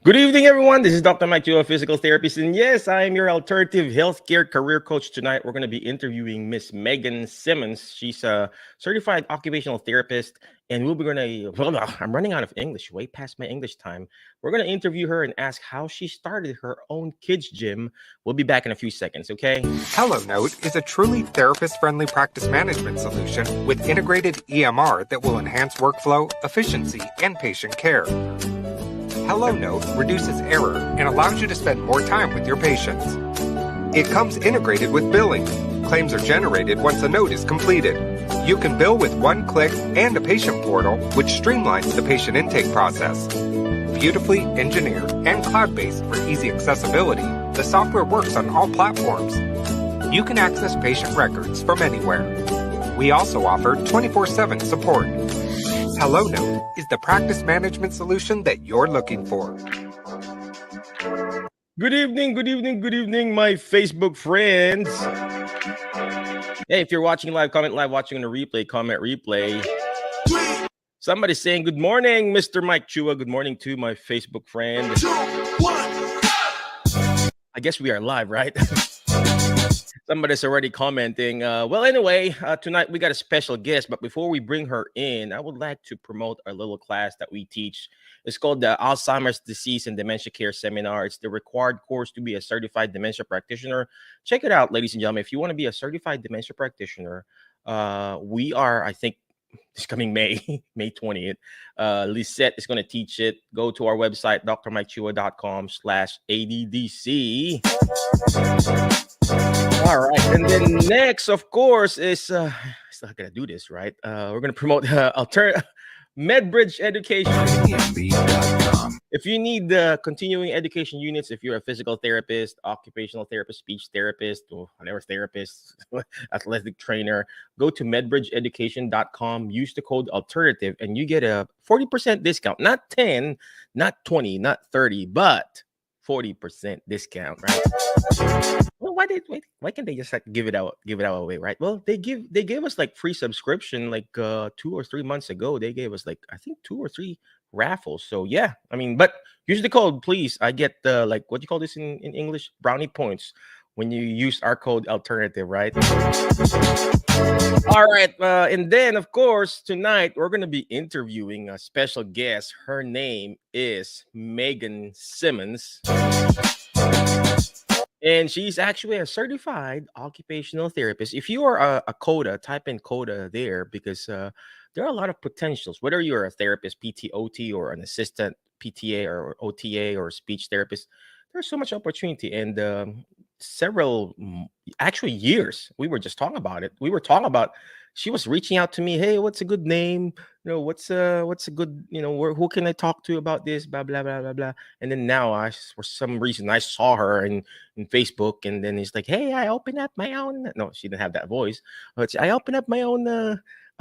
Good evening, everyone. This is Dr. Mike, a physical therapist. And yes, I am your alternative healthcare career coach. Tonight, we're going to be interviewing Miss Megan Simmons. She's a certified occupational therapist. And we'll be going to, I'm running out of English, way past my English time. We're going to interview her and ask how she started her own kids' gym. We'll be back in a few seconds, okay? HelloNote is a truly therapist-friendly practice management solution with integrated EMR that will enhance workflow, efficiency, and patient care. HelloNote reduces error and allows you to spend more time with your patients. It comes integrated with billing. Claims are generated once a note is completed. You can bill with one click and a patient portal, which streamlines the patient intake process. Beautifully engineered and cloud-based for easy accessibility, the software works on all platforms. You can access patient records from anywhere. We also offer 24/7 support. HelloNote is the practice management solution that you're looking for. Good evening, my Facebook friends. Hey, if you're watching live, comment live. Watching on a replay, comment replay. Somebody's saying good morning, Mr. Mike Chua. Good morning to my Facebook friend. I guess we are live, right? Somebody's already commenting. Well, anyway, tonight we got a special guest, but before we bring her in, I would like to promote our little class that we teach. It's called the Alzheimer's Disease and Dementia Care Seminar. It's the required course to be a certified dementia practitioner. Check it out, ladies and gentlemen. If you want to be a certified dementia practitioner, we are, I think, this coming May 20th. Lisette is going to teach it. Go to our website, drmikechua.com/ADDC. All right. And then next, of course, is still going to do this, right? We're going to promote MedBridge Education. If you need the continuing education units, if you're a physical therapist, occupational therapist, speech therapist, or whatever therapist, athletic trainer, go to medbridgeeducation.com, use the code alternative, and you get a 40% discount. Not 10, not 20, not 30, but 40% discount, right? Well, why can't they just like give it out away, right? Well, they gave us like free subscription like 2 or 3 months ago. They gave us like I think 2 or 3 raffles. So yeah, I mean, but use the code, please. I get like what do you call this in English? Brownie points when you use our code alternative, right? All right, and then of course tonight we're gonna be interviewing a special guest. Her name is Megan Simmons. And she's actually a certified occupational therapist. If you are a COTA, type in COTA there because there are a lot of potentials. Whether you're a therapist, PT, OT, or an assistant PTA or OTA or speech therapist, there's so much opportunity. And several, actually years, we were just talking about it. We were talking about, she was reaching out to me. Hey, what's a good name? What's a good, who can I talk to about this? Blah, blah, blah, blah, blah. And then now for some reason, I saw her in Facebook, and then it's like, hey, I opened up my own. No, she didn't have that voice. But I opened up my own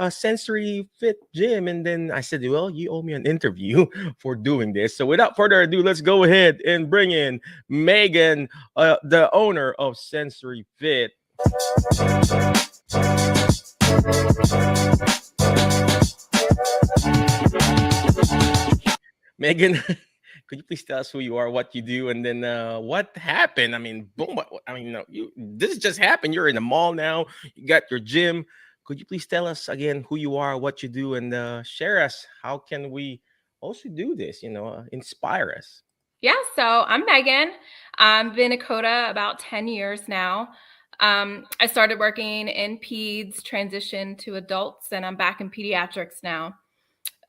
sensory fit gym. And then I said, well, you owe me an interview for doing this. So without further ado, let's go ahead and bring in Megan, the owner of Sensory Fit. Megan, could you please tell us who you are, what you do, and then what happened? I mean, boom! This just happened. You're in the mall now. You got your gym. Could you please tell us again who you are, what you do, and share us? How can we also do this? Inspire us. Yeah, so I'm Megan. I've been a COTA about 10 years now. I started working in peds, transitioned to adults, and I'm back in pediatrics now.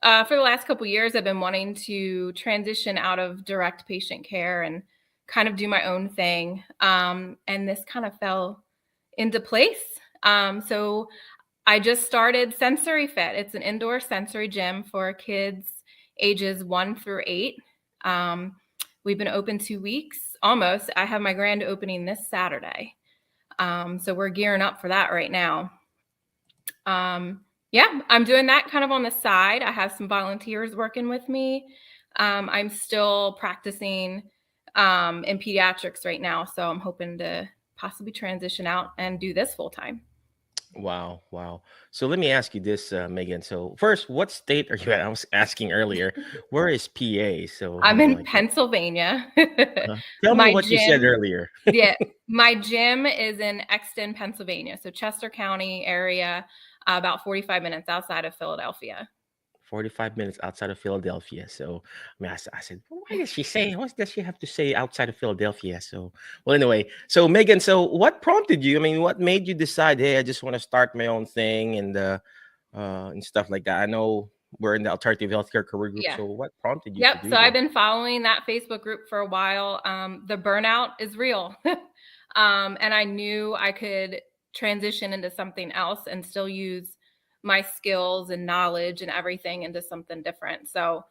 For the last couple of years, I've been wanting to transition out of direct patient care and kind of do my own thing. And this kind of fell into place. So I just started Sensory Fit. It's an indoor sensory gym for kids ages 1 through 8. We've been open 2 weeks, almost. I have my grand opening this Saturday. So we're gearing up for that right now. Yeah, I'm doing that kind of on the side. I have some volunteers working with me. I'm still practicing in pediatrics right now. So I'm hoping to possibly transition out and do this full time. Wow, wow. So let me ask you this, Megan. So first, what state are you at? I was asking earlier, where is PA? So I'm in like, Pennsylvania. tell me My what you said gym, earlier. yeah, my gym is in Exton, Pennsylvania, so Chester County area, about 45 minutes outside of Philadelphia. 45 minutes outside of Philadelphia. So, I said, "Well, why does she say, what does she have to say outside of Philadelphia?" So, well, anyway, so Megan, so what prompted you? I mean, what made you decide, hey, I just want to start my own thing and stuff like that? I know we're in the alternative healthcare career group. Yeah. So, what prompted you to Yep. So do I've this? been following that Facebook group for a while. The burnout is real. And I knew I could transition into something else and still use my skills and knowledge and everything into something different. So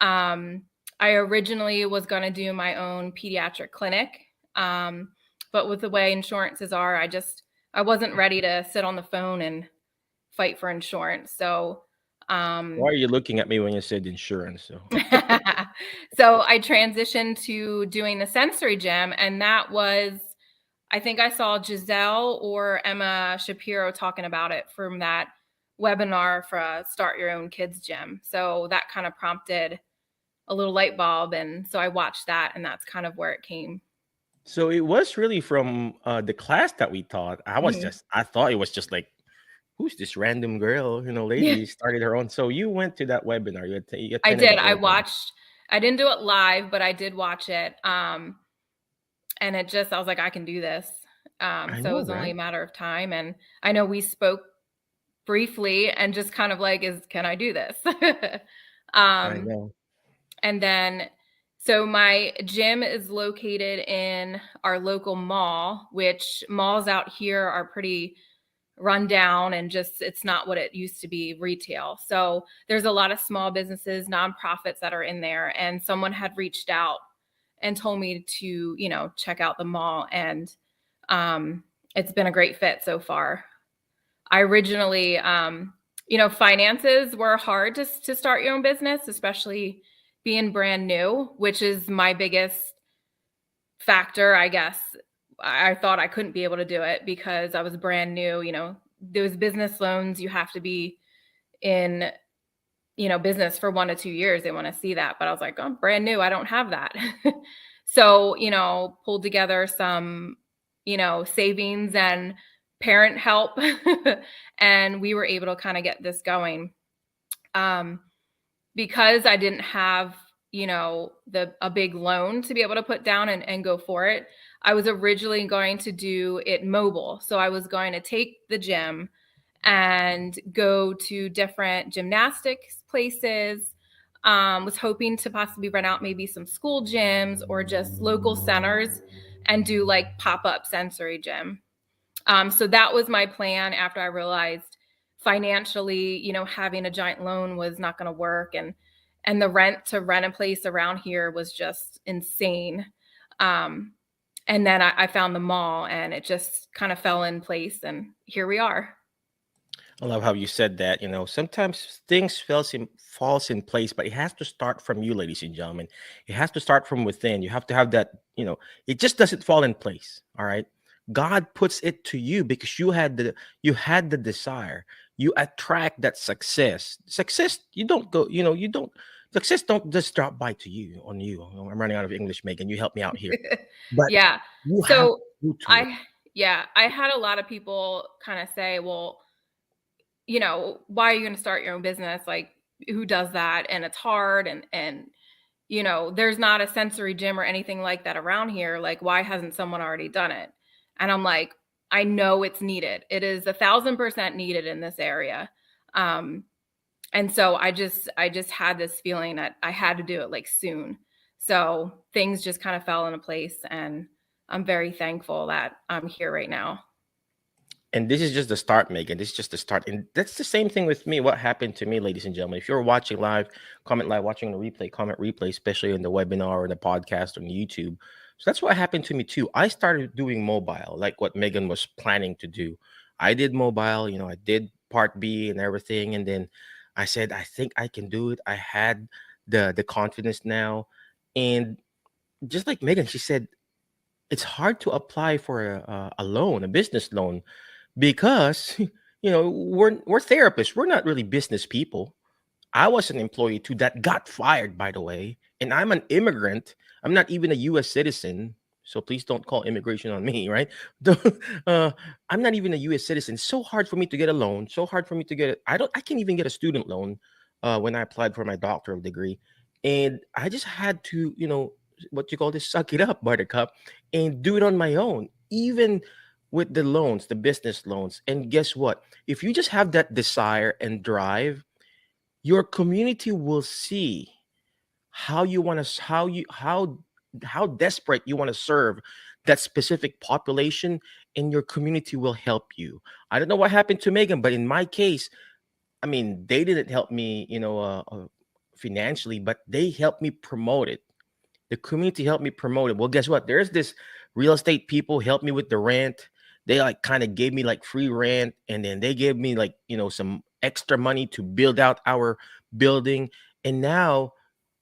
um, I originally was going to do my own pediatric clinic. Um, but with the way insurances are, I wasn't ready to sit on the phone and fight for insurance. So Why um, are you looking at me when you said insurance? So, so I transitioned to doing the sensory gym, and that was, I think I saw Giselle or Emma Shapiro talking about it from that webinar for Start Your Own Kids Gym. So that kind of prompted a little light bulb, and so I watched that, and that's kind of where it came. so it was really from the class that we taught. Mhm. I thought it was just like, who's this random girl, Yeah, lady started her own. So you went to that webinar, you I attended did. that webinar. I didn't do it live, but I did watch it. And I was like, I can do this. I So it know, was only right? a matter of time. And I know we spoke briefly and just kind of like, can I do this? I um, know. and then, so my gym is located in our local mall, which malls out here are pretty run down and just, it's not what it used to be retail. So there's a lot of small businesses, nonprofits that are in there. And someone had reached out and told me to, check out the mall. And it's been a great fit so far. I originally, finances were hard to start your own business, especially being brand new, which is my biggest factor, I guess. I thought I couldn't be able to do it because I was brand new. Those business loans, you have to be in, business for 1 to 2 years. They want to see that. But I was like, I'm brand new. I don't have that. So, pulled together some, savings and parent help. And we were able to kind of get this going. Um, because I didn't have, a big loan to be able to put down and go for it. I was originally going to do it mobile. So I was going to take the gym and go to different gymnastics places. Was hoping to possibly rent out maybe some school gyms or just local centers and do like pop-up sensory gym. So that was my plan after I realized financially, having a giant loan was not going to work, and the rent to rent a place around here was just insane. Um, and then I found the mall, and it just kind of fell in place, and here we are. I love how you said that. Sometimes things falls in place, but it has to start from you, ladies and gentlemen. It has to start from within. You have to have that. It just doesn't fall in place. All right. God puts it to you because you had the desire. You attract that success. Success, you don't go. You don't. Success don't just drop by to you on you. I'm running out of English, Megan. You help me out here. But Yeah. you have to So go to it. I, yeah, I had a lot of people kind of say, well, why are you going to start your own business? Like, who does that? And it's hard. And there's not a sensory gym or anything like that around here. Like, why hasn't someone already done it? And I'm like, I know it's needed. It is 1,000% needed in this area. Um, and so I just had this feeling that I had to do it like soon. So things just kind of fell into place, and I'm very thankful that I'm here right now. And this is just the start, Megan. This is just the start. And that's the same thing with me. What happened to me, ladies and gentlemen? If you're watching live, comment live, watching the replay, comment replay, especially in the webinar or the podcast on YouTube. So that's what happened to me too. I started doing mobile, like what Megan was planning to do. I did mobile, I did part B and everything. And then I said, I think I can do it. I had the confidence now. And just like Megan, she said, it's hard to apply for a loan, a business loan, because we're therapists. We're not really business people. I was an employee too that got fired, by the way, and I'm an immigrant. I'm not even a U.S. citizen, so please don't call immigration on me, right? uh, I'm not even a U.S. citizen. It's so hard for me to get a loan. So hard for me to get it. I can't even get a student loan when I applied for my doctoral degree, and I just had to, what you call this, suck it up, Buttercup, and do it on my own, even with the loans, the business loans. And guess what? If you just have that desire and drive, your community will see how you want to how desperate you want to serve that specific population, and your community will help you. I don't know what happened to Megan, but in my case, I mean, they didn't help me, financially, but they helped me promote it. The community helped me promote it. Well, guess what? There's this real estate people helped me with the rent. They like kind of gave me like free rent, and then they gave me like, some extra money to build out our building. And now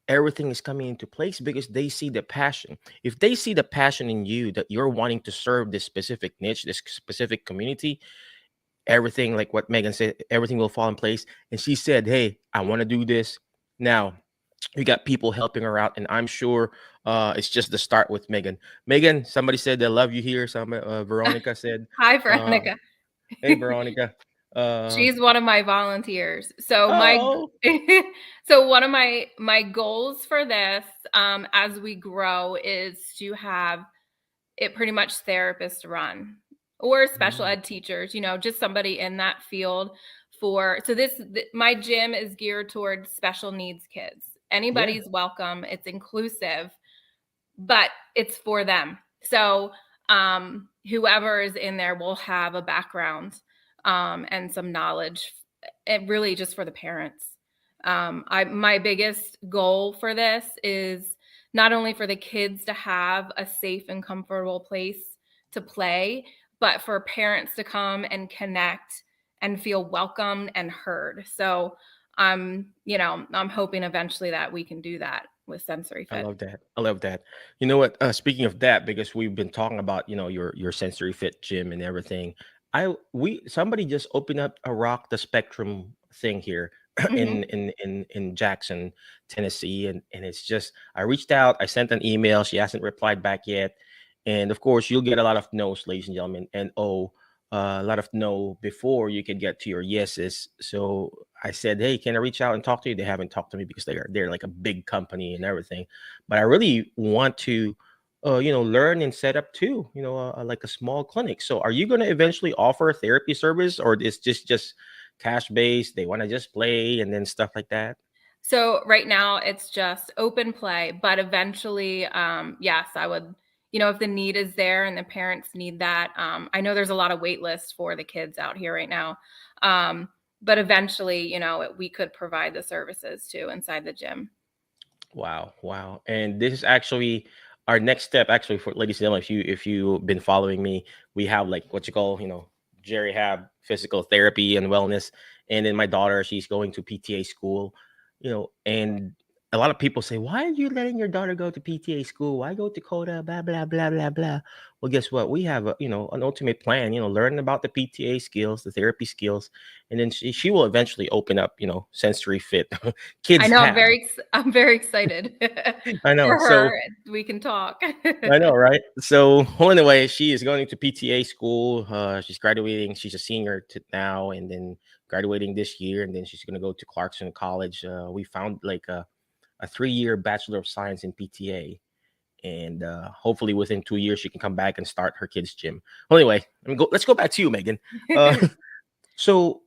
everything is coming into place because they see the passion. If they see the passion in you that you're wanting to serve this specific niche, this specific community, everything, like what Megan said, everything will fall in place. And she said, "Hey, I want to do this." Now, we got people helping her out, and I'm sure it's just the start with Megan. Megan, somebody said they love you here. Some Veronica said, Hi, uh, Veronica. "Hey, Veronica." Uh, She's one of my volunteers. So my oh, so one of my goals for this, as we grow, is to have it pretty much therapist run, or special mm, ed teachers, just somebody in that field. So my gym is geared towards special needs kids. yeah, Anybody's welcome. It's inclusive, but it's for them. So whoever is in there will have a background and some knowledge, really just for the parents. My biggest goal for this is not only for the kids to have a safe and comfortable place to play, but for parents to come and connect and feel welcomed and heard. So I'm hoping eventually that we can do that with Sensory I Fit. love that. I love that. You know what? Speaking of that, because we've been talking about your sensory fit gym and everything. We somebody just opened up a Rock the Spectrum thing here Mhm. in Jackson, Tennessee, and it's just I reached out. I sent an email. She hasn't replied back yet, and of course you'll get a lot of no's, ladies and gentlemen, and a lot of no before you can get to your yeses. So I said, "Hey, can I reach out and talk to you?" They haven't talked to me because they're like a big company and everything. But I really want to, learn and set up too. Like a small clinic. So, are you going to eventually offer a therapy service, or is just cash based? They want to just play and then stuff like that. So right now it's just open play, but eventually, yes, I would, if the need is there and the parents need that. I know there's a lot of wait lists for the kids out here right now. But eventually, we could provide the services too inside the gym. Wow, wow. And this is actually our next step, actually, for ladies and gentlemen. If you've been following me, we have like what you call, Jerry Hab physical therapy and wellness. And then my daughter, she's going to PTA school, and a lot of people say, "Why are you letting your daughter go to PTA school? Why go to COTA? Blah blah blah blah blah." Well, guess what? We have an ultimate plan, learn about the PTA skills, the therapy skills, and then she will eventually open up, sensory fit. I Kids know have. I'm very excited I know. for So her. We can talk. I know, right? So, well, anyway, she is going to PTA school. She's graduating. She's a senior now, and then graduating this year, and then she's going to go to Clarkson College. We found like a 3-year Bachelor of Science in PTA, and hopefully within 2 years she can come back and start her kids' gym. Well, anyway, let's go back to you, Megan. Uh, so,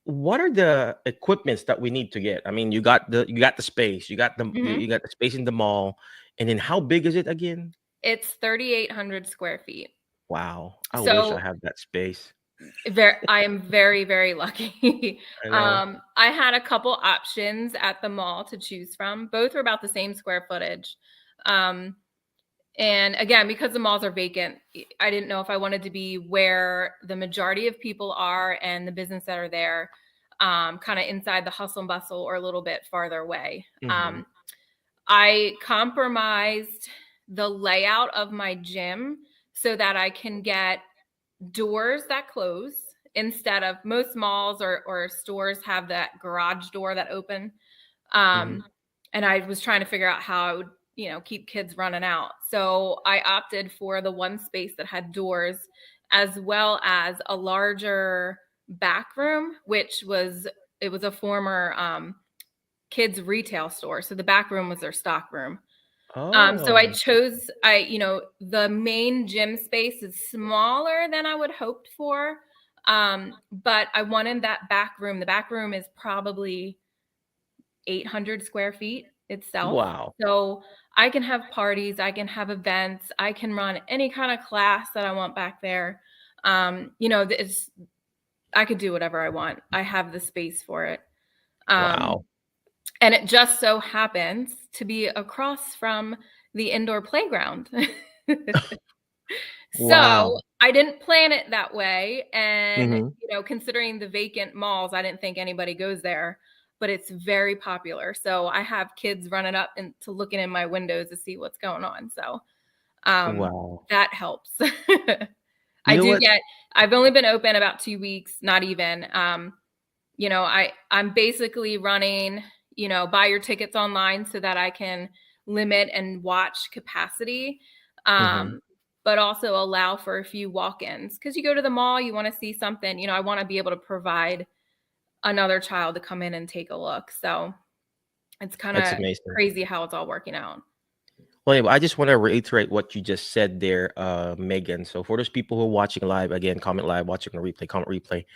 what are the equipments that we need to get? I mean, you got the space, Mhm. you got the space in the mall, and then how big is it again? It's 3,800 square feet. Wow, I wish I So had that space. I am very, very lucky. I know. I had a couple options at the mall to choose from. Both were about the same square footage. Um, and again, because the malls are vacant, I didn't know if I wanted to be where the majority of people are and the business that are there, kind of inside the hustle and bustle, or a little bit farther away. Mhm. I compromised the layout of my gym so that I can get doors that close instead of most malls or stores have that garage door that open. Mhm. And I was trying to figure out how I would, keep kids running out. So I opted for the one space that had doors, as well as a larger back room, it was a former kids retail store. So the back room was their stock room. So I Oh, chose, the main gym space is smaller than I would hoped for. But I wanted that back room. The back room is probably 800 square feet itself. wow. So I can have parties, I can have events, I can run any kind of class that I want back there. It's, I could do whatever I want. I have the space for it. Um, Wow. and it just so happens to be across from the indoor playground. So Wow. I didn't plan it that way. And, Mhm. considering the vacant malls, I didn't think anybody goes there, but it's very popular. So I have kids running up and to looking in my windows to see what's going on. So Wow. that helps. You I know do what? get, I've only been open about 2 weeks, not even. I'm basically running, buy your tickets online so that I can limit and watch capacity. Mhm. But also allow for a few walk-ins, because you go to the mall, you want to see something, I want to be able to provide another child to come in and take a look. So it's kind That's of amazing. crazy how it's all working out. Well, anyway, I just want to reiterate what you just said there, Megan. So for those people who are watching live, again, comment live, watching a replay, comment replay.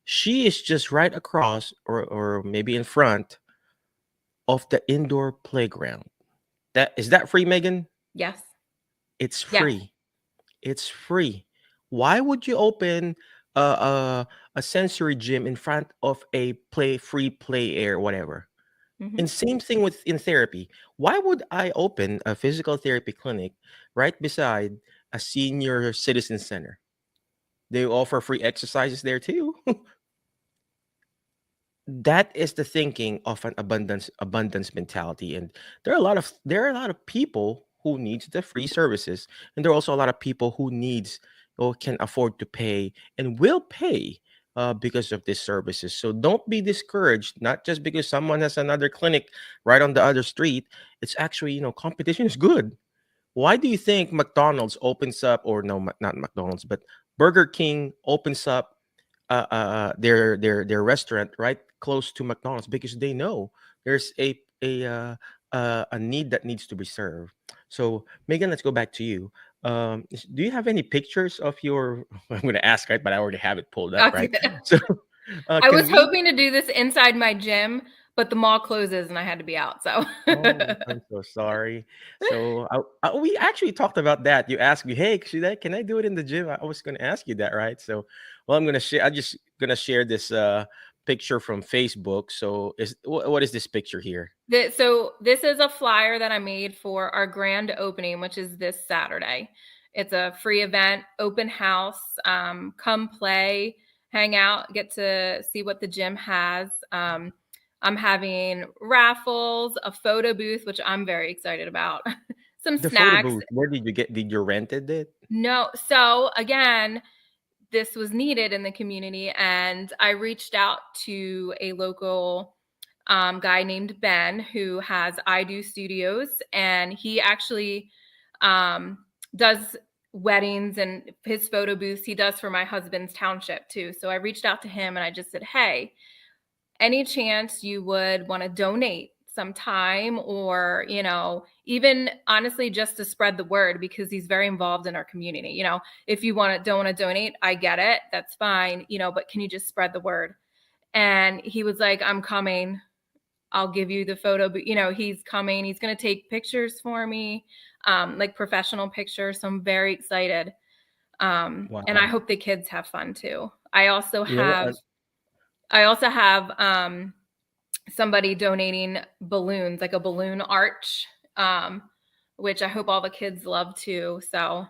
She is just right across, or maybe in front of the indoor playground. That is that free, Megan? Yes. It's Yes. free. It's free. Why would you open a a sensory gym in front of a free play area, whatever? And Hmm. same thing with in therapy. Why would I open a physical therapy clinic right beside a senior citizen center? They offer free exercises there too. That is the thinking of an abundance mentality, and there are a lot of people who needs the free services, and there are also a lot of people who needs or can afford to pay and will pay because of these services. So don't be discouraged, not just because someone has another clinic right on the other street. It's actually, competition is good. Why do you think McDonald's opens up, or no, not McDonald's, but Burger King opens up their restaurant right close to McDonald's? Because they know there's a need that needs to be served. So Megan, let's go back to you. Do you have any pictures of your? I'm going to ask, right, but I already have it pulled up, right? So I was can we? hoping to do this inside my gym, but the mall closes and I had to be out. So Oh, I'm so sorry. So we actually talked about that. You asked me, "Hey, can I do it in the gym?" I was going to ask you that, right? So, well, I'm going to share. I'm just going to share this picture from Facebook. So, what is this picture here? So this is a flyer that I made for our grand opening, which is this Saturday. It's a free event, open house. Come play, hang out, get to see what the gym has. I'm having raffles, a photo booth, which I'm very excited about, some The photo snacks. booth. Where did you get? Did you rented it? No, so again, this was needed in the community, and I reached out to a local guy named Ben who has I Do Studios, and he actually does weddings, and his photo booths he does for my husband's township too. So I reached out to him and I just said, hey, any chance you would want to donate some time, or even honestly just to spread the word, because he's very involved in our community. If you don't want to donate, I get it, that's fine, but can you just spread the word? And he was like, I'm coming, I'll give you the photo. But he's coming, he's going to take pictures for me, like professional pictures. So I'm very excited. And I Wow. hope the kids have fun too. I also You know what? have I also have somebody donating balloons, like a balloon arch, which I hope all the kids love too. So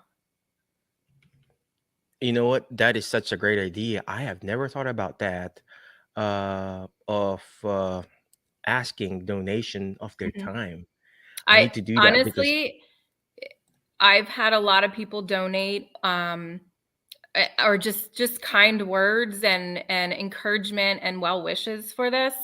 You know what? That is such a great idea. I have never thought about that. Of asking donation of their mhm. time. I I need to do that because honestly, I've had a lot of people donate. or just kind words and encouragement and well wishes for this.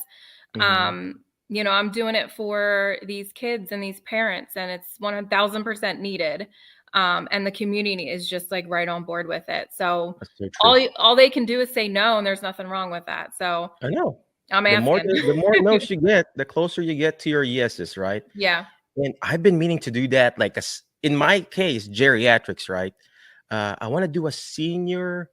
Mm-hmm. I'm doing it for these kids and these parents, and it's 1000% needed. And the community is just like right on board with it. So That's so true. all they can do is say no, and there's nothing wrong with that. So I know. I'm The more asking. the more no's you get, the closer you get to your yeses, right? Yeah. And I've been meaning to do that, like in my case, geriatrics, right? I want to do a senior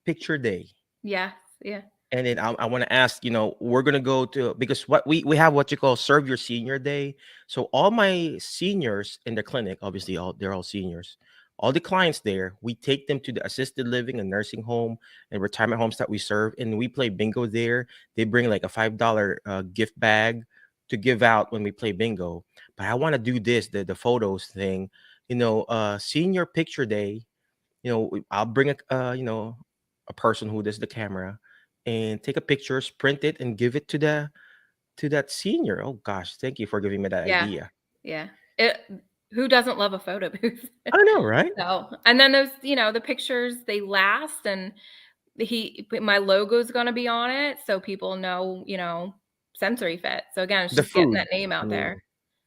picture day. Yeah. Yeah. And then I want to ask, we're gonna go to, because what we have what you call serve your senior day. So all my seniors in the clinic, obviously they're all seniors. All the clients there, we take them to the assisted living and nursing home and retirement homes that we serve, and we play bingo there. They bring like a $5 gift bag to give out when we play bingo. But I want to do this, the photos thing, senior picture day. I'll bring a person who does the camera and take a picture, print it, and give it to that senior. Oh gosh, thank you for giving me that Yeah. idea. Yeah. Who doesn't love a photo booth? I know, right? So, and then those, the pictures, they last, and my logo's going to be on it. So people know, Sensory Fit. So again, it's The just getting food. that name I out mean, there.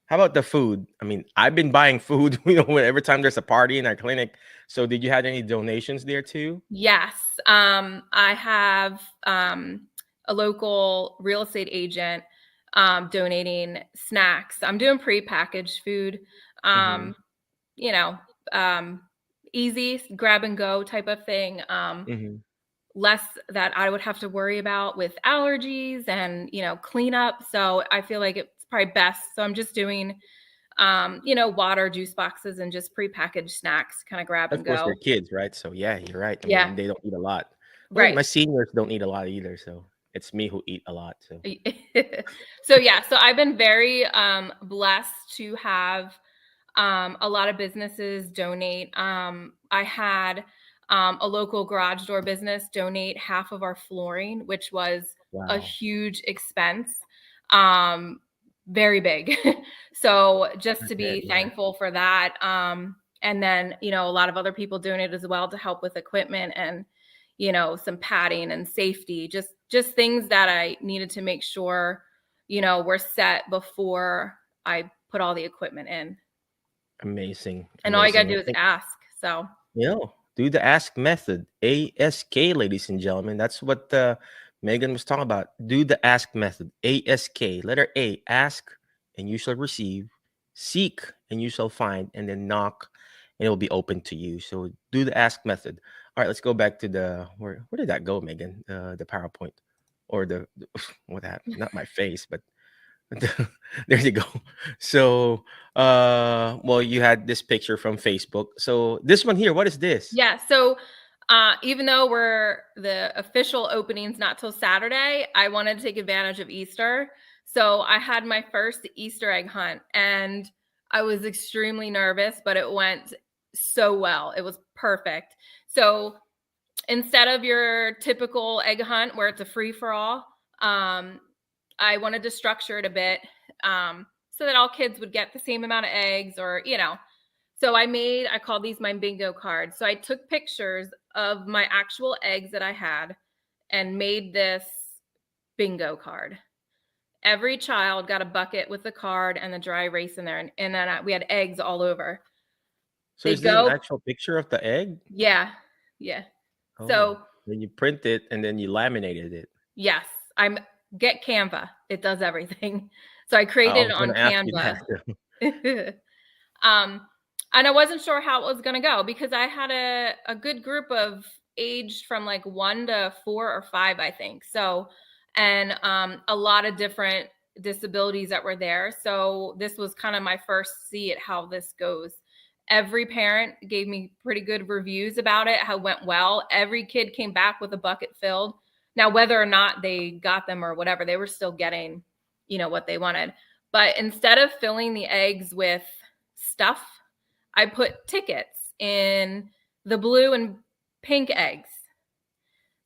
how about the food? I mean, I've been buying food, every time there's a party in our clinic. So did you have any donations there too? Yes. I have a local real estate agent donating snacks. I'm doing prepackaged food. Mm-hmm. Um, you know, easy grab and go type of thing. Mm-hmm. Less that I would have to worry about with allergies and, cleanup. So I feel like it's probably best. So I'm just doing, water, juice boxes, and just prepackaged snacks, kind of grab and Of course, they're go. kids, right? So yeah, you're right. I Yeah. mean, they don't eat a lot. Well, Right. my seniors don't eat a lot either, so it's me who eat a lot. So So yeah, so I've been very blessed to have a lot of businesses donate. I had a local garage door business donate half of our flooring, which was a wow, huge expense. Um, Very big. So just I to bet, be yeah, thankful for that. And then, a lot of other people donate as well to help with equipment and, some padding and safety, just things that I needed to make sure, we're set before I put all the equipment in. amazing, And all you gotta amazing. do is ask. So Do the ask method. ASK, ladies and gentlemen. That's what Megan was talking about. Do the ask method. ASK. Letter A, ask and you shall receive. Seek and you shall find. And then knock and it will be open to you. So do the ask method. All right, let's go back to where did that go, Megan? The PowerPoint or what happened? Not my face, but there you go. So, well, you had this picture from Facebook. So this one here, what is this? yeah, so even though the official opening's not till Saturday, I wanted to take advantage of Easter. So I had my first Easter egg hunt, and I was extremely nervous, but it went so well. It was perfect. So instead of your typical egg hunt where it's a free for all, I wanted to structure it a bit so that all kids would get the same amount of eggs, or, So I called these my bingo cards. So I took pictures of my actual eggs that I had and made this bingo card. Every child got a bucket with the card and the dry erase in there. And then we had eggs all over. So They is this an go, actual picture of the egg? yeah, yeah. Oh, So then you print it and then you laminated it. yes, get Canva. It does everything. So I I created it was going on to ask you Canva. that. And I wasn't sure how it was going to go because I had a good group of aged from like 1 to 4 or 5, I think. So, and a lot of different disabilities that were there. So this was kind of my first see at how this goes. Every parent gave me pretty good reviews about it, how it went well. Every kid came back with a bucket filled. Now, whether or not they got them or whatever, they were still getting, what they wanted. But instead of filling the eggs with stuff, I put tickets in the blue and pink eggs.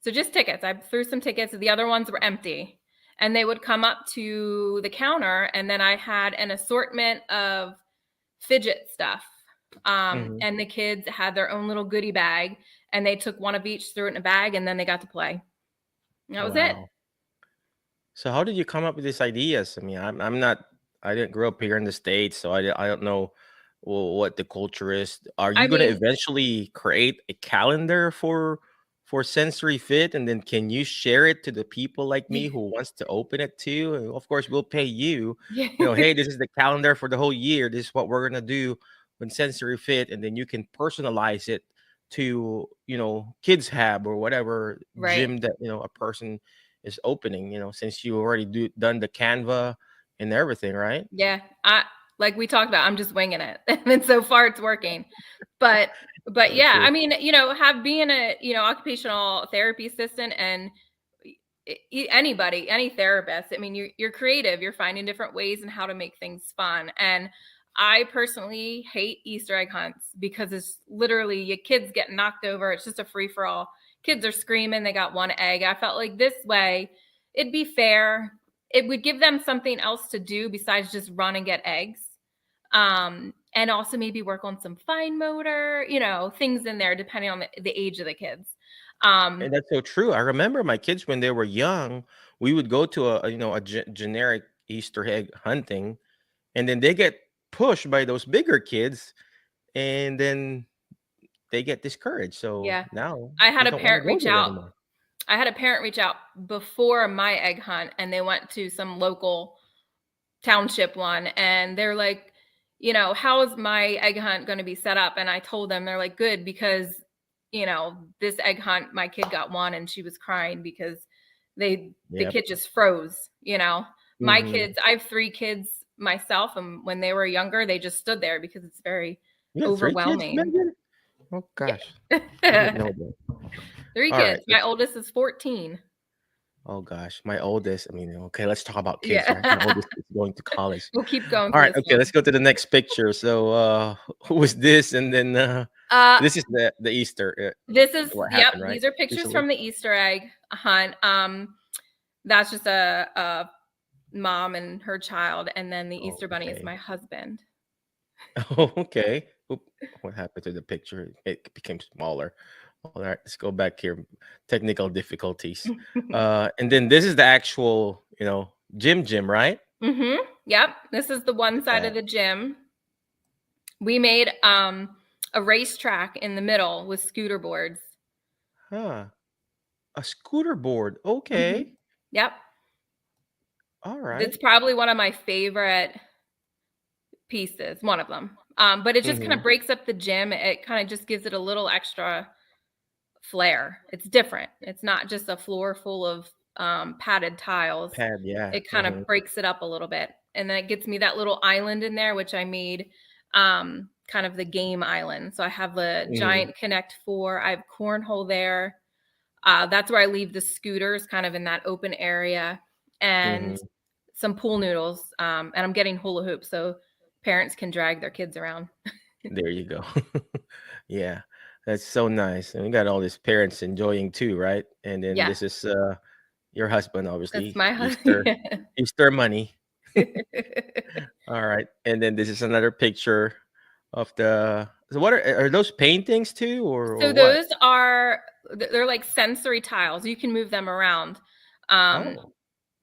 So just tickets. I threw some tickets. The other ones were empty. And they would come up to the counter, and then I had an assortment of fidget stuff. Hmm. And the kids had their own little goodie bag, and they took one of each, threw it in a bag, and then they got to play. And that was it. Wow. So how did you come up with these ideas? I mean, I'm not, I didn't grow up here in the States, so I don't know what the culture is. Are I you going to mean, eventually create a calendar for Sensory Fit, and then can you share it to the people like me yeah, who wants to open it too? And of course, we'll pay you. yeah, Hey, this is the calendar for the whole year. This is what we're gonna do when Sensory Fit, and then you can personalize it to kids hab or whatever right. gym that a person is opening, since you already done the Canva and everything, right? Yeah, I like we talked about, I'm just winging it, and so far it's working. But yeah, Okay. I mean, have being a occupational therapy assistant and anybody, any therapist. I mean, you're creative. You're finding different ways and how to make things fun. And I personally hate Easter egg hunts because it's literally your kids get knocked over. It's just a free for all. Kids are screaming. They got one egg. I felt like this way, it'd be fair. It would give them something else to do besides just run and get eggs. And also maybe work on some fine motor, things in there depending on the age of the kids. Um, And that's so true. I remember my kids when they were young, we would go to a generic Easter egg hunting, and then they get pushed by those bigger kids, and then they get discouraged. So yeah. now I they had a don't want to parent go reach there out. anymore. I had a parent reach out before my egg hunt, and they went to some local township one, and they're like, how is my egg hunt going to be set up? And I told them, they're like, good, because this egg hunt, my kid got one and she was crying because the Yep. kid just froze. My Hmm. kids, I have 3 kids myself, and when they were younger, they just stood there because it's very You got 3 kids, overwhelming. Megan? Oh gosh, I didn't Yeah. know that. 3 All right. kids. My oldest is 14. Oh gosh, my oldest. I mean, okay, let's talk about kids, right? My Yeah. oldest is going to college. We'll keep going All for right, this okay, one. let's go to the next picture. So, who is this? And then Uh, this is the Easter. this is, What yep, happened, right? these are pictures Recently. from the Easter egg hunt. That's just a mom and her child, and then the Oh, Easter bunny is okay. my husband. Oh, okay. Oop, what happened to the picture? It became smaller. All right, let's go back here. Technical difficulties. And then this is the actual, gym, right? Mm-hmm. Yep. This is the one side Yeah. of the gym. We made a racetrack in the middle with scooter boards. Huh. A scooter board. Mm-hmm. Okay. Yep. All right. It's probably one of my favorite pieces, one of them. But it just kind Mm-hmm. of breaks up the gym. It kind of just gives it a little extra flair. It's different. It's not just a floor full of padded tiles. Pad, yeah. It kind Mm-hmm. of breaks it up a little bit. And then it gets me that little island in there, which I made kind of the game island. So I have the Mm-hmm. giant Connect 4. I have cornhole there. That's where I leave the scooters kind of in that open area, and Mm-hmm. some pool noodles. And I'm getting hula hoops so parents can drag their kids around. There you go. Yeah. That's so nice. And we got all these parents enjoying too, right? And then Yeah, this is your husband, that's obviously. my Easter. husband. Easter money. All right. And then this is another picture of the so what are those paintings too or So what? those are, they're like sensory tiles. You can move them around. Um, Oh.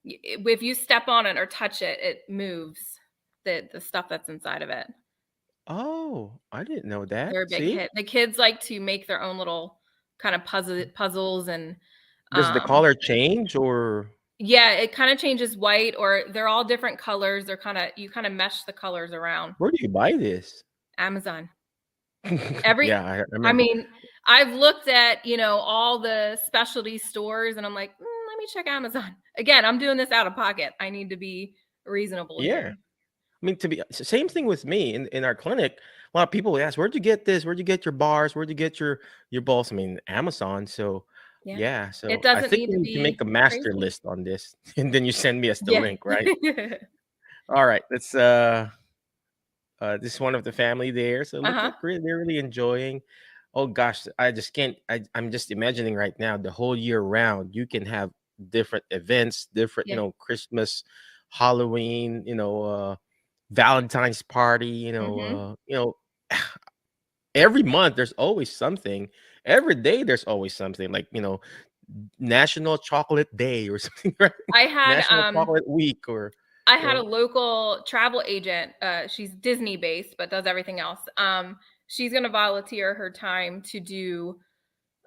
if you step on it or touch it, it moves the stuff that's inside of it. Oh, I didn't know They're that. a big See? hit. The kids like to make their own little kind of puzzles and Does the um color change or yeah, it kind of changes white, or they're all different colors. They're kind of, you kind of mesh the colors around. where do you buy this? Amazon. Yeah, Every I I remember. mean, I've looked at, all the specialty stores, and I'm like, let me check Amazon. Again, I'm doing this out of pocket. I need to be reasonable Yeah. here. I mean, same thing with me in our clinic. A lot of people ask, "Where'd you get this? Where'd you get your bars? Where'd you get your balls?" I mean, Amazon. So, Yeah. yeah. It So I doesn't think need we to need to make be a master crazy. list on this, and then you send me us the Yeah. link, right? All right. Let's. This is one of the family there. So look Uh-huh. like they're really enjoying. Oh gosh, I just can't. I'm just imagining right now the whole year round. You can have different events, different, Yeah. Christmas, Halloween, Valentine's party, Mhm. every month there's always something. Every day there's always something, like, National Chocolate Day or something, right? I had National Chocolate Week, or I you had a know local travel agent. She's Disney based, but does everything else. She's going to volunteer her time to do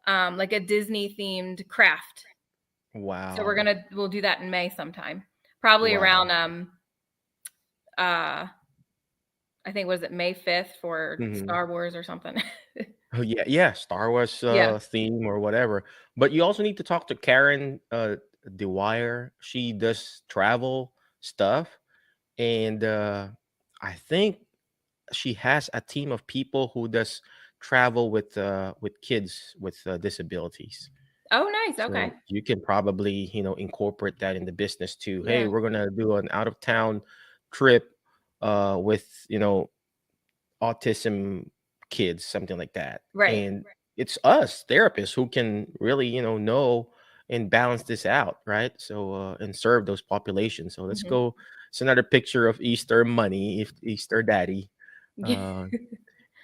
like a Disney themed craft. So wow, we'll do that in May sometime, probably wow. around uh I think, was it May 5th for Hmm. Star Wars or something. Oh yeah, yeah, Star Wars Yeah. theme or whatever. But you also need to talk to Karen DeWire. She does travel stuff, and I think she has a team of people who does travel with kids with disabilities. Oh, nice. Okay. So you can probably, incorporate that in the business too. Hey, Yeah. we're gonna do an out of town trip with, autism kids, something like that. Right. And it's us therapists who can really, know and balance this out, right? So and serve those populations. So let's Mhm. go. It's another picture of Easter Money, if Easter Daddy. Yeah. Uh,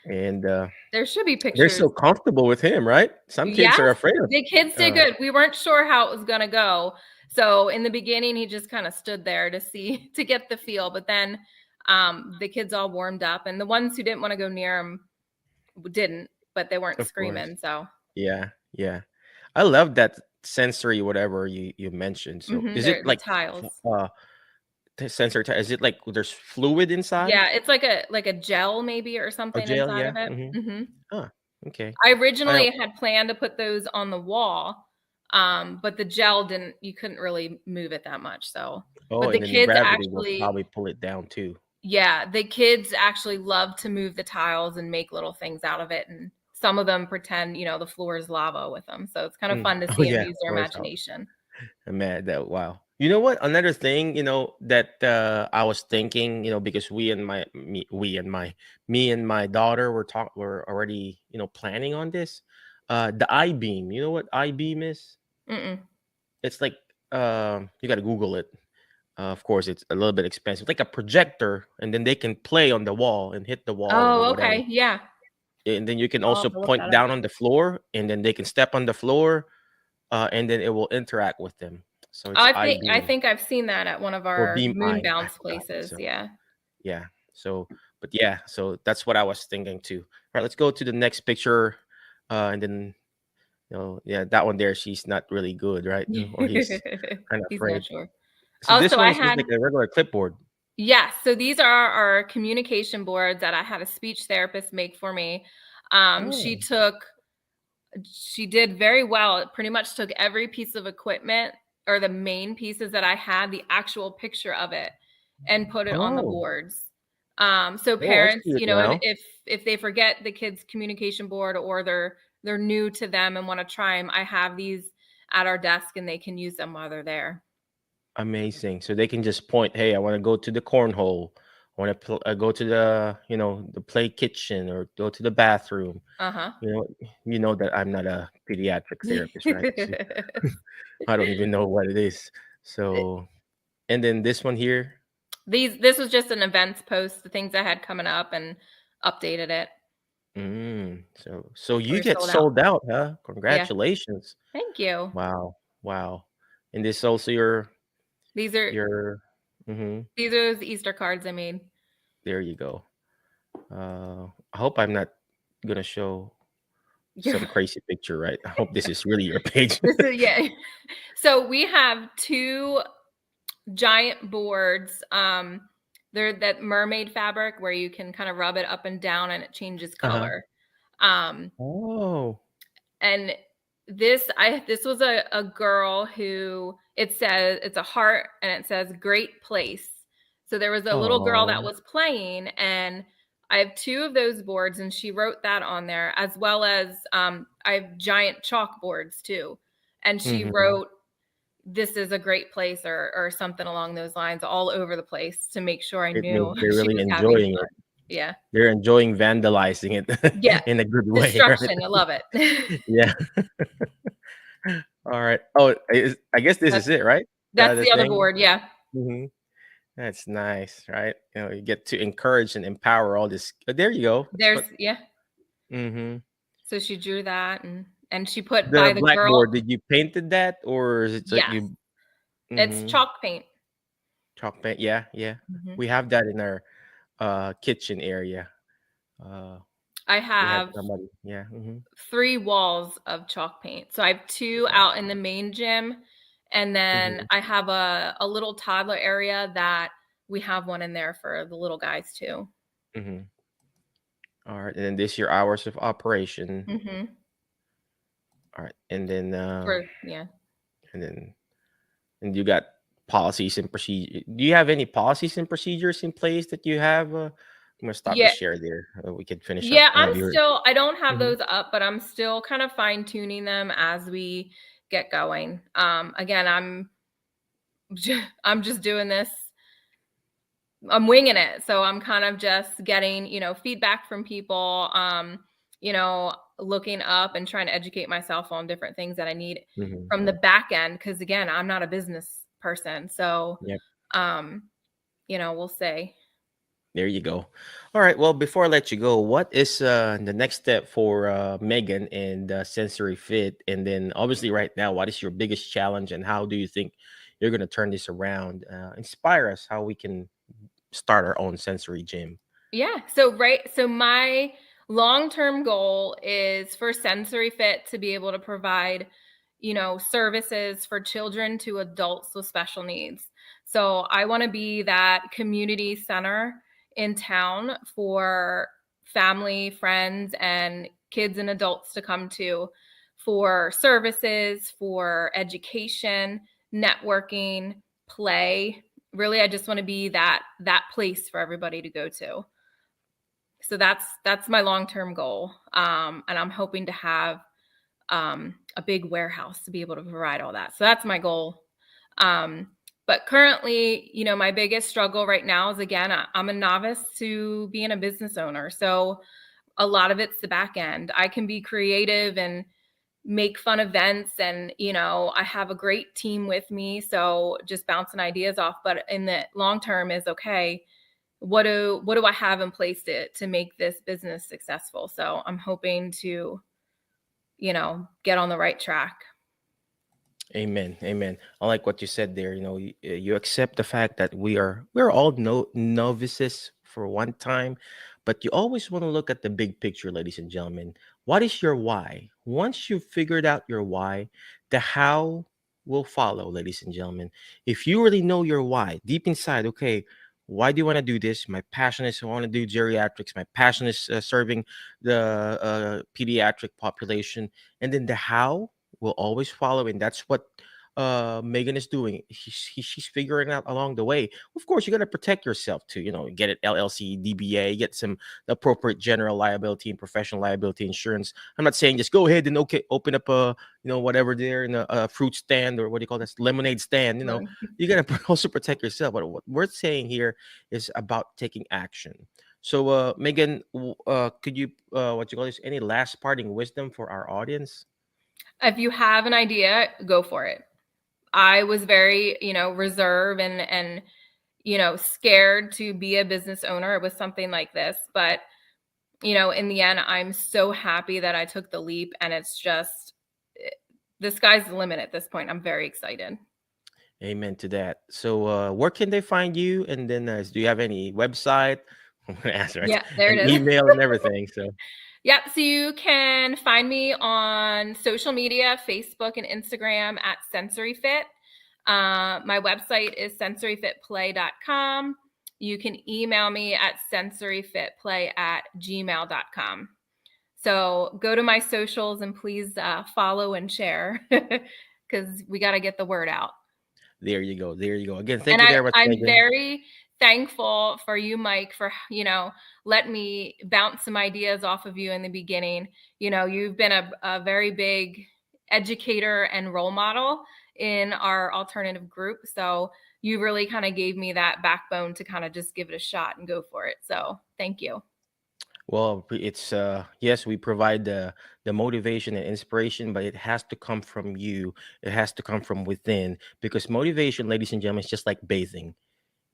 and There should be they're pictures. so comfortable with him, right? Some kids Yes, are afraid of the kids did good. We weren't sure how it was gonna go. So in the beginning, he just kind of stood there to see to get the feel, but then the kids all warmed up, and the ones who didn't want to go near him didn't, but they weren't of course. screaming. So Yeah, yeah. I love that sensory whatever you mentioned. So is they're it the like tiles. sensory is it like there's fluid inside? Yeah, it's like a gel maybe or Oh, something jail, inside yeah. of it. Hmm. Huh. Okay. I I originally don't. had planned to put those on the wall, but the gel didn't. You couldn't really move it that much. So, Oh, but the and then the kids gravity will actually, probably pull it down too. yeah, the kids actually love to move the tiles and make little things out of it, and some of them pretend, the floor is lava with them. So it's kind of Mm. fun to Oh see them yeah, use of their course. imagination. I'm mad that wow. You know what? Another thing, that I was thinking, because me and my daughter were already, planning on this. The I beam. You know what I beam is? Mm-mm. It's like you got to Google it. Of course, it's a little bit expensive, like a projector, and then they can play on the wall and hit the wall or Oh, whatever. okay, yeah. And then you can I'll also have to look point that up. down on the floor, and then they can step on the floor, and then it will interact with them. So it's I I beam think I've seen that at one of or our beam moon eye. I bounce forgot. places. So Yeah. yeah. So but yeah. So that's what I was thinking too. All right, let's go to the next picture, and then yeah, that one there. She's not really good, right? Or he's kind of He's not afraid. sure. So this Also, one I is just had like a regular clipboard. yes, so these are our communication boards that I had a speech therapist make for me. Oh. She did very well. It pretty much took every piece of equipment or the main pieces that I had, the actual picture of it, and put it on the Oh. boards. So Oh, I parents, see it now. if they forget the kids' communication board or they're new to them and want to try them, I have these at our desk and they can use them while they're there. Amazing. So they can just point, hey, I want to go to the cornhole. I want to go to the, the play kitchen or go to the bathroom. Uh-huh. You know, you know that I'm not a pediatric therapist, right? So I don't even know what it is. So, and then this one here. This was just an events post, the things I had coming up and updated it. So you We're get sold out. sold out, huh? Yeah. Congratulations. Thank you. Wow. Wow. And this also your These are your hmm these are those Easter cards I made. there you go. I hope I'm not gonna show some crazy picture, right? I hope this is really your page. This is yeah. So we have two giant boards. They're that mermaid fabric where you can kind of rub it up and down and it changes Uh-huh. color. Um, Oh. and this was a girl who it says it's a heart and it says great place. So there was a little girl that Oh. was playing, and I have two of those boards and she wrote that on there, as well as I have giant chalkboards too, and she Mhm. wrote this is a great place or something along those lines all over the place to make sure I It means knew they're she really was having enjoying it. fun. Yeah. They're enjoying vandalizing Yeah. it in a good way, right? Destruction. I love it. Yeah. All right. Oh, I guess this that's is it, right? that's The the other thing. board. Yeah. Mhm. That's nice, right? You get to encourage and empower all this. There you go. That's There's what. yeah. Mm-hmm. So she drew that, and she put The by the girl. blackboard, did you painted that or is it like Yes, you? it's Mm-hmm. chalk paint. Chalk paint? Yeah, yeah. Mhm. We have that in our kitchen area. Uh, I we had have somebody. Yeah. Mm-hmm. 3 walls of chalk paint. So I have 2 Wow. out in the main gym, and then Mm-hmm. I have a little toddler area that we have one in there for the little guys too. Mm-hmm. All right, and then this your hours of operation. Mhm. All right, and then Yeah. and then and you got policies and procedure. Do you have any policies and procedures in place that you have? I'm gonna stop the Yeah. share there. We can finish up Yeah, your. I don't have Mhm. those up, but I'm still kind of fine tuning them as we get going. Again, I'm just doing this. I'm winging it. So I'm kind of just getting, feedback from people, looking up and trying to educate myself on different things that I need Mhm. from the back end. Cause again, I'm not a business person. So, Yep. um, we'll see. There you go. All right. Well, before I let you go, what is the next step for Megan and Sensory Fit? And then, obviously, right now, what is your biggest challenge, and how do you think you're going to turn this around? Inspire us how we can start our own sensory gym. Yeah. So my long-term goal is for Sensory Fit to be able to provide, services for children to adults with special needs. So I want to be that community center in town for family, friends, and kids and adults to come to for services, for education, networking, play. Really, I just want to be that place for everybody to go to. So that's my long-term goal. And I'm hoping to have a big warehouse to be able to provide all that. So that's my goal. Um, but currently, my biggest struggle right now is, again, I'm a novice to being a business owner. So a lot of it's the back end. I can be creative and make fun events, and I have a great team with me, so just bouncing ideas off. But in the long term is, okay, what do I have in place to make this business successful? So I'm hoping to, get on the right track. Amen. Amen. I like what you said there. You accept the fact that we're all novices for one time, but you always want to look at the big picture, ladies and gentlemen. What is your why? Once you've figured out your why, the how will follow, ladies and gentlemen. If you really know your why deep inside, okay, why do you want to do this? My passion is I want to do geriatrics. My passion is serving the pediatric population, and then the how will always follow, and that's what Megan is doing. She's figuring out along the way. Of course, you got to protect yourself too. Get it LLC, DBA, get some appropriate general liability and professional liability insurance. I'm not saying just go ahead and okay open up a whatever there in a fruit stand, or what do you call this, lemonade stand. Right. You got to also protect yourself. But what we're saying here is about taking action. So, Megan, could you what you call this? Any last parting wisdom for our audience? If you have an idea, go for it. I was very, reserved and scared to be a business owner with something like this. But, in the end, I'm so happy that I took the leap, and it's just, the sky's the limit at this point. I'm very excited. Amen to that. So, where can they find you? And then, do you have any website? I'm gonna ask, right? Yeah, there And it is. email and everything. So, Yep. So you can find me on social media, Facebook and Instagram at Sensory Fit. My website is sensoryfitplay.com. You can email me at sensoryfitplay@gmail.com. So go to my socials and please follow and share because we got to get the word out. there you go. There you go. Again, thank And you very much, I'm Megan. very thankful for you, Mike, for, letting me bounce some ideas off of you in the beginning. You've been a very big educator and role model in our alternative group. So you really kind of gave me that backbone to kind of just give it a shot and go for it. So thank you. Well, it's yes, we provide the motivation and inspiration, but it has to come from you. It has to come from within, because motivation, ladies and gentlemen, is just like bathing.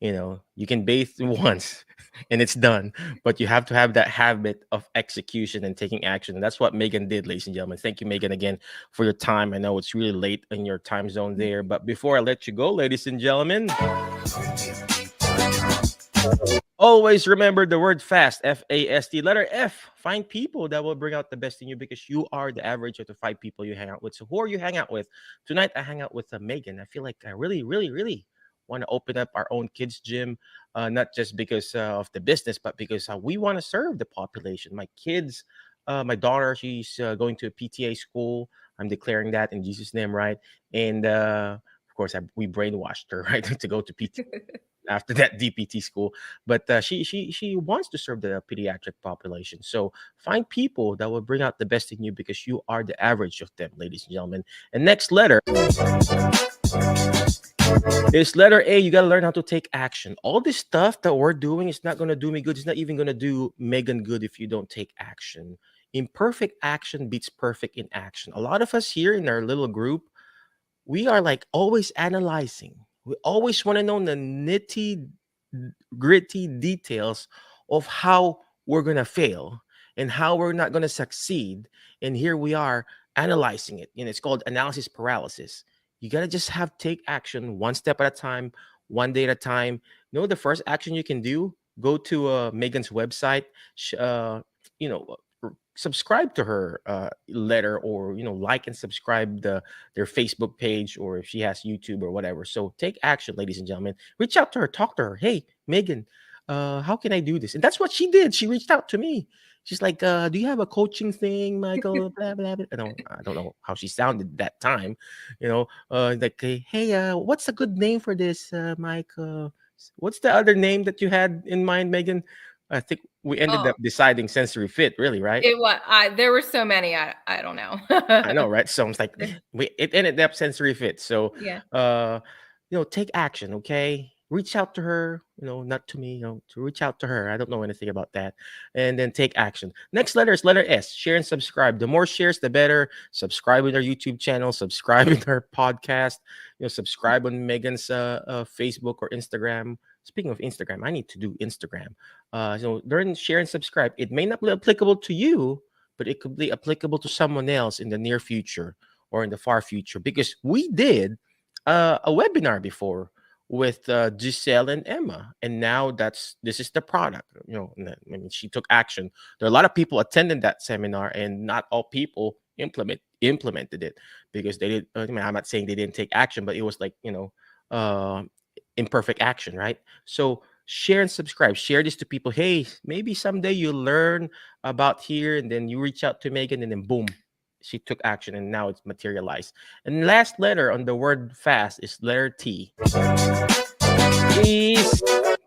You can bathe once and it's done, but you have to have that habit of execution and taking action. And that's what Megan did, ladies and gentlemen. Thank you, Megan, again for your time. I know it's really late in your time zone there, but before I let you go, ladies and gentlemen, always remember the word fast, FAST, letter F. Find people that will bring out the best in you because you are the average of the 5 people you hang out with. So, who are you hang out with? Tonight, I hang out with Megan. I feel like I really, really, really want to open up our own kids' gym, not just because of the business, but because we want to serve the population. My kids, my daughter, she's going to a PTA school. I'm declaring that in Jesus' name, right? And of course, we brainwashed her, right, to go to PT after that DPT school. But she wants to serve the pediatric population. So find people that will bring out the best in you because you are the average of them, ladies and gentlemen. And next letter is letter A. You got to learn how to take action. All this stuff that we're doing is not going to do me good. It's not even going to do Megan good if you don't take action. Imperfect action beats perfect in action. A lot of us here in our little group, we are like always analyzing. We always want to know the nitty gritty details of how we're going to fail and how we're not going to succeed. And here we are analyzing it. And it's called analysis paralysis. You got to just have take action one step at a time, one day at a time. The first action you can do, go to Megan's website, you know, subscribe to her letter, or like and subscribe their Facebook page, or if she has YouTube or whatever. So take action, ladies and gentlemen. Reach out to her, talk to her. Hey, Megan, how can I do this? And that's what she did. She reached out to me. She's like, do you have a coaching thing, Michael? Blah, blah, blah. I don't know how she sounded that time. Like, hey, what's a good name for this, Mike? What's the other name that you had in mind, Megan? I think we ended Oh, up deciding sensory fit, really, right? it was. There were so many. I don't know. I know, right? So it's like it ended up sensory fit. So Yeah. uh take action, okay? Reach out to her, not to me, to reach out to her. I don't know anything about that. And then take action. Next letter is letter S. Share and subscribe. The more shares, the better. Subscribe in our YouTube channel, subscribe in our podcast, subscribe on Megan's Facebook or Instagram. Speaking of Instagram, I need to do Instagram. Learn, share, and subscribe. It may not be applicable to you, but it could be applicable to someone else in the near future or in the far future, because we did a webinar before with Giselle and Emma, and now this is the product. I mean, she took action. There are a lot of people attending that seminar, and not all people implemented it because they did. I mean, I'm not saying they didn't take action, but it was like uh, imperfect action, right? So share and subscribe. Share this to people. Hey, maybe someday you learn about here, and then you reach out to Megan, and then boom, she took action, and now it's materialized. And last letter on the word fast is letter T. Please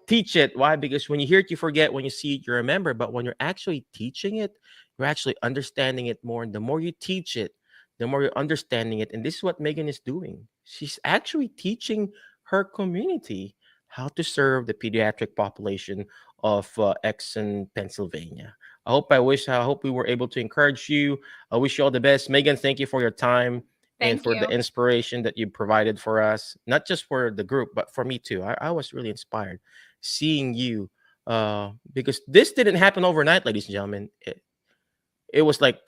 teach it. Why? Because when you hear it, you forget. When you see it, you remember. But when you're actually teaching it, you're actually understanding it more. And the more you teach it, the more you're understanding it. And this is what Megan is doing. She's actually teaching her community how to serve the pediatric population of Exon, Pennsylvania. I hope we were able to encourage you. I wish you all the best. Megan, thank you for your time and Thank for the you. inspiration that you provided for us, not just for the group, but for me too. I was really inspired seeing you because this didn't happen overnight, ladies and gentlemen. It was like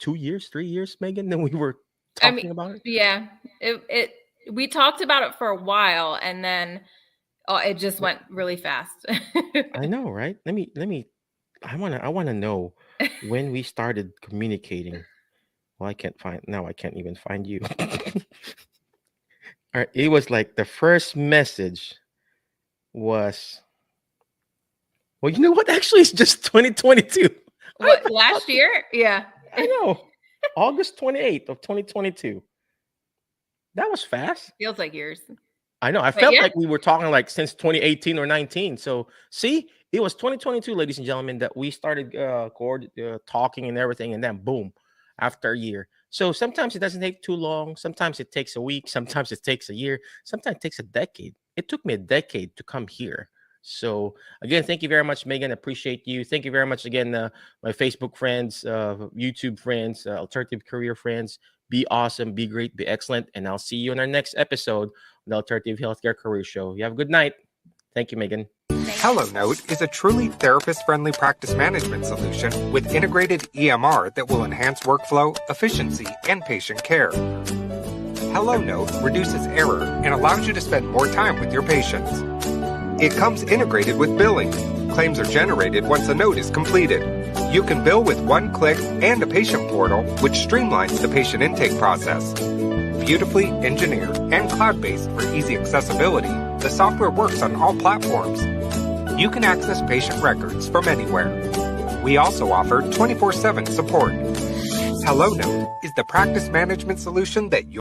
2 years, 3 years, Megan, then we were I mean, talking about it. yeah. It we talked about it for a while, and then it just went really fast. I know, right? I want to know when we started communicating. Well, I can't even find you. All right, it was like the first message was, well, you know what? Actually, it's just 2022. I What, forgot. last year? Yeah. I know. August 28th of 2022. That was fast. Feels like years. I know. I But felt yeah. like we were talking like since 2018 or 19. So, see, it was 2022, ladies and gentlemen, that we started talking and everything. And then, boom, after a year. So, sometimes it doesn't take too long. Sometimes it takes a week. Sometimes it takes a year. Sometimes it takes a decade. It took me a decade to come here. So, again, thank you very much, Megan. Appreciate you. Thank you very much again, my Facebook friends, YouTube friends, alternative career friends. Be awesome, be great, be excellent. And I'll see you in our next episode, the Alternative Healthcare Career Show. You have a good night. Thank you, Megan. HelloNote is a truly therapist-friendly practice management solution with integrated EMR that will enhance workflow, efficiency, and patient care. HelloNote reduces error and allows you to spend more time with your patients. It comes integrated with billing. Claims are generated once a note is completed. You can bill with one click and a patient portal, which streamlines the patient intake process. Beautifully engineered and cloud-based for easy accessibility, the software works on all platforms. You can access patient records from anywhere. We also offer 24/7 support. HelloNote is the practice management solution that